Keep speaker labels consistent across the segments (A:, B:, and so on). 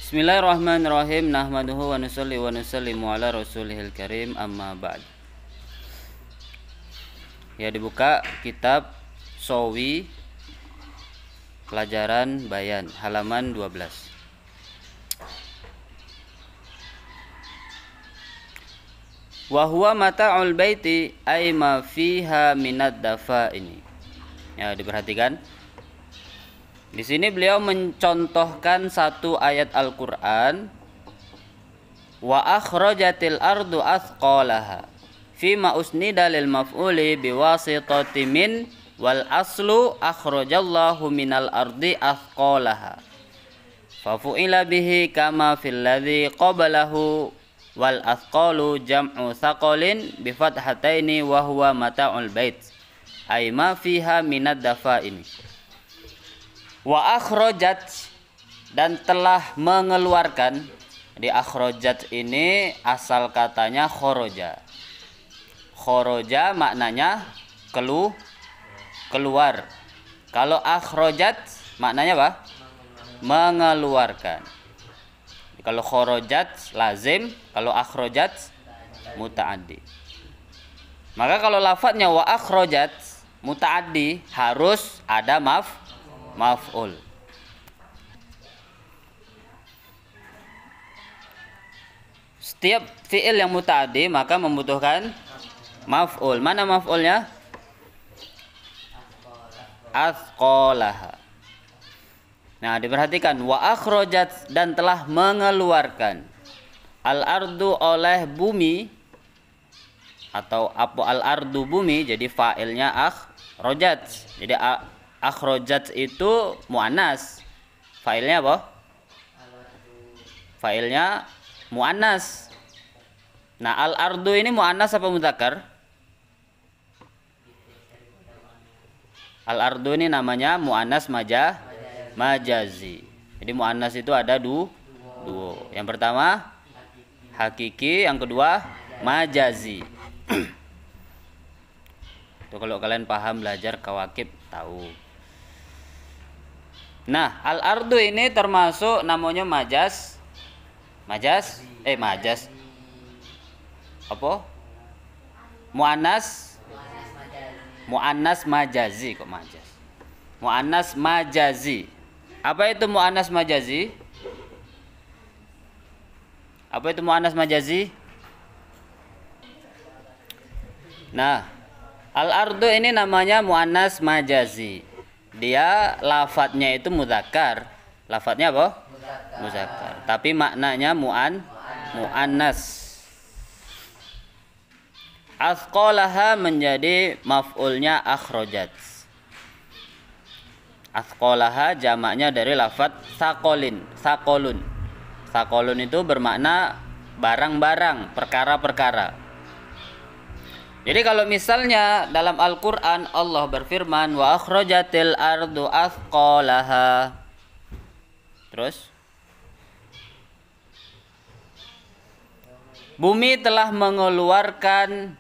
A: Bismillahirrahmanirrahim. Nahmaduhu wa nusalli wa nusallimu ala rasulihil karim, amma ba'd. Ya, dibuka kitab Shawi pelajaran bayan halaman 12. Wa huwa mata'ul baiti ay ma fiha minad dafa ini. Ya, diperhatikan. Di sini beliau mencontohkan satu ayat Al-Qur'an, wa akhrajatil ardu athqalaha fi ma usnida lil maf'uli biwasitati min wal aslu akhrajallahu minal ardi athqalaha fa fu'ila bihi kama fil ladzi qablahu wal athqalu jam'u thaqalin bi fathataini wa huwa mata'ul bait ay ma fiha minad dafa'ini. Wa akhrajat, dan telah mengeluarkan. Di akhrajat ini asal katanya khoroja. Khoroja maknanya keluar. Kalau akhrajat maknanya apa? Mengeluarkan. Kalau khorojat lazim, kalau akhrajat muta'addi. Maka kalau lafadznya wa akhrajat muta'addi harus ada maf'ul. Setiap fi'il yang muta'addi maka membutuhkan maf'ul. Mana maf'ulnya? Athqalaha. Nah, diperhatikan, wa akhrajat, dan telah mengeluarkan al-ardu oleh bumi, atau apa al-ardu bumi, jadi fa'ilnya akhrajat. Jadi akhrajat itu muannas. Fa'ilnya apa? Fa'ilnya muannas. Nah, al-ardu ini muannas apa mudzakkar? Al-ardu ini namanya muannas majazi. Jadi muannas itu ada dua. Yang pertama hakiki, yang kedua majazi. Itu kalau kalian paham belajar kawakib tahu. Nah, al-ardu ini termasuk namanya majas. Apa? Muannas majazi kok majas. Muannas majazi. Apa itu muannas majazi? Apa itu muannas majazi? Nah, al-ardu ini namanya muannas majazi. Dia lafadznya itu mudzakkar. Lafadznya apa? Mudzakkar. Tapi maknanya muannas. Athqalaha menjadi maf'ulnya akhrajat. Athqalaha jamaknya dari lafadz thaqalun. Thaqalun itu bermakna barang-barang, perkara-perkara. Jadi kalau misalnya dalam Al-Quran Allah berfirman wa akhrajatil ardu athqalaha, terus bumi telah mengeluarkan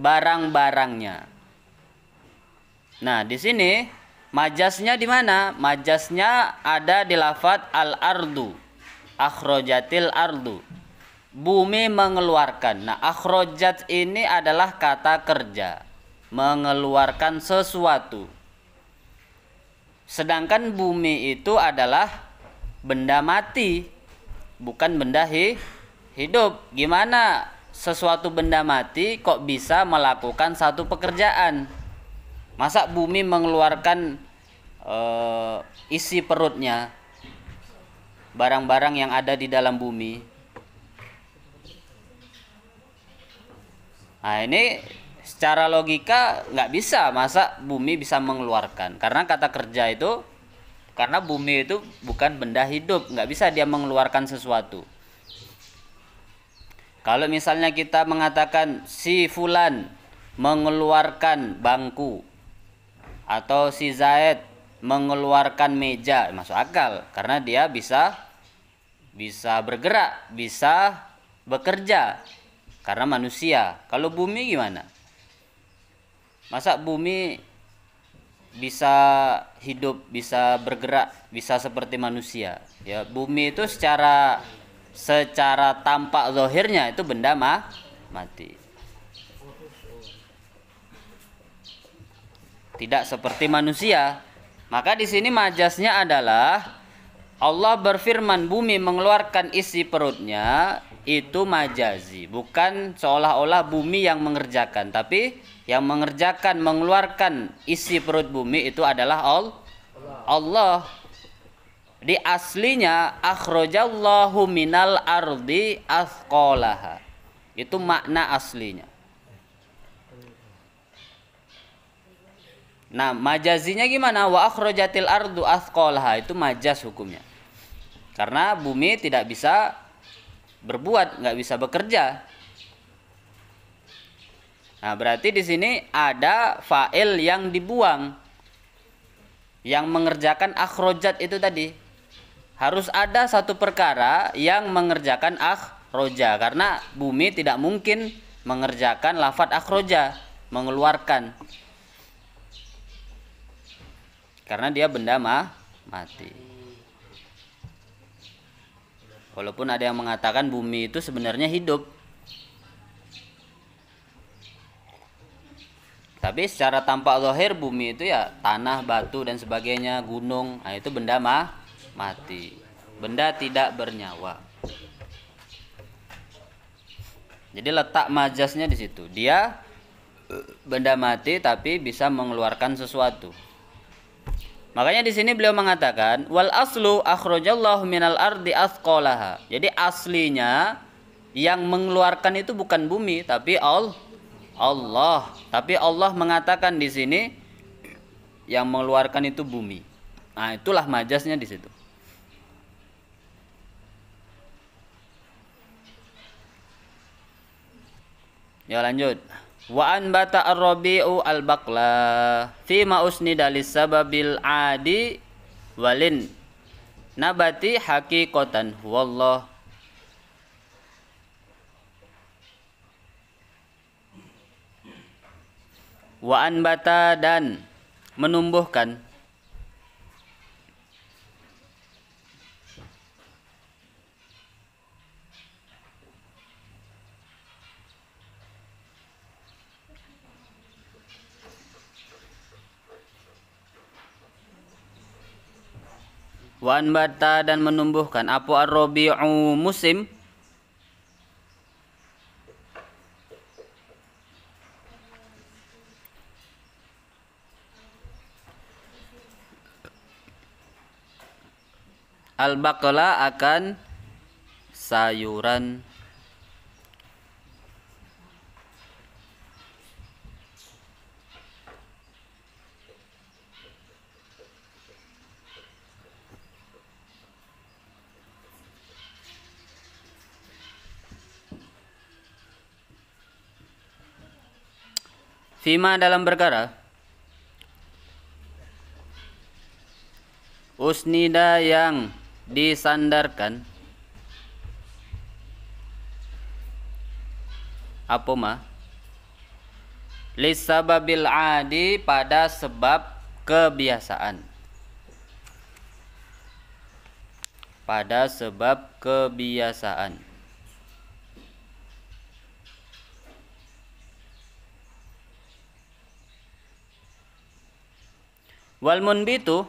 A: barang-barangnya. Nah, di sini majasnya di mana? Majasnya ada di lafadz al-ardu. Akhrajatil ardu. Bumi mengeluarkan. Nah, akhrajat ini adalah kata kerja, mengeluarkan sesuatu. Sedangkan bumi itu adalah benda mati, bukan benda hidup. Gimana sesuatu benda mati kok bisa melakukan satu pekerjaan? Masa bumi mengeluarkan isi perutnya, barang-barang yang ada di dalam bumi? Nah, ini secara logika nggak bisa, masa bumi bisa mengeluarkan? Karena kata kerja itu, karena bumi itu bukan benda hidup, nggak bisa dia mengeluarkan sesuatu. Kalau misalnya kita mengatakan si fulan mengeluarkan bangku, atau si Zaid mengeluarkan meja, masuk akal karena dia bisa bergerak, bisa bekerja. Karena manusia. Kalau bumi gimana? Masa bumi bisa hidup, bisa bergerak, bisa seperti manusia. Ya, bumi itu secara tampak zahirnya itu benda mati. Tidak seperti manusia. Maka di sini majasnya adalah Allah berfirman bumi mengeluarkan isi perutnya, itu majazi, bukan seolah-olah bumi yang mengerjakan, tapi yang mengerjakan, mengeluarkan isi perut bumi itu adalah Allah. Di aslinya akhrajallahu minal ardi athqalaha. Itu makna aslinya. Nah, majazinya gimana? Wa akhrajatil ardu athqalaha, itu majaz hukumnya. Karena bumi tidak bisa berbuat, nggak bisa bekerja. Nah, berarti di sini ada fa'il yang dibuang, yang mengerjakan akhrojat itu tadi. Harus ada satu perkara yang mengerjakan akhroja, karena bumi tidak mungkin mengerjakan lafadz akhroja, mengeluarkan. Karena dia benda mati. Walaupun ada yang mengatakan bumi itu sebenarnya hidup. Tapi secara tampak zahir bumi itu ya tanah, batu dan sebagainya, gunung, nah itu benda mati. Benda tidak bernyawa. Jadi letak majasnya di situ. Dia benda mati tapi bisa mengeluarkan sesuatu. Makanya di sini beliau mengatakan wal aslu akhrajallahu minal ardi athqalaha. Jadi aslinya yang mengeluarkan itu bukan bumi tapi Allah. Tapi Allah mengatakan di sini yang mengeluarkan itu bumi. Nah, itulah majasnya di situ. Ya lanjut. Wa anbata ar-rabi'u al-baqla fi ma usnida lis-sababil adi walin nabati haqiqatan wallah. Wa anbata dan menumbuhkan wa anbata dan menumbuhkan apa ar-rabi'u musim al-baqla akan sayuran fima dalam perkara usnida yang disandarkan apa mah lisababil adi pada sebab kebiasaan, pada sebab kebiasaan. Wal munbitu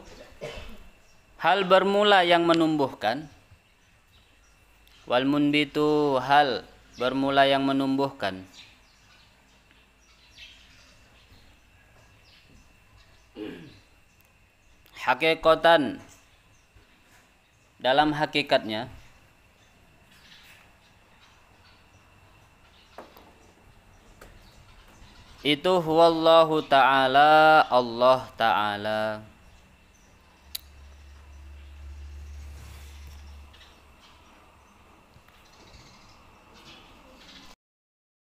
A: hal bermula yang menumbuhkan. Wal munbitu hal bermula yang menumbuhkan. Hakikatan dalam hakikatnya itu huwallahu ta'ala Allah ta'ala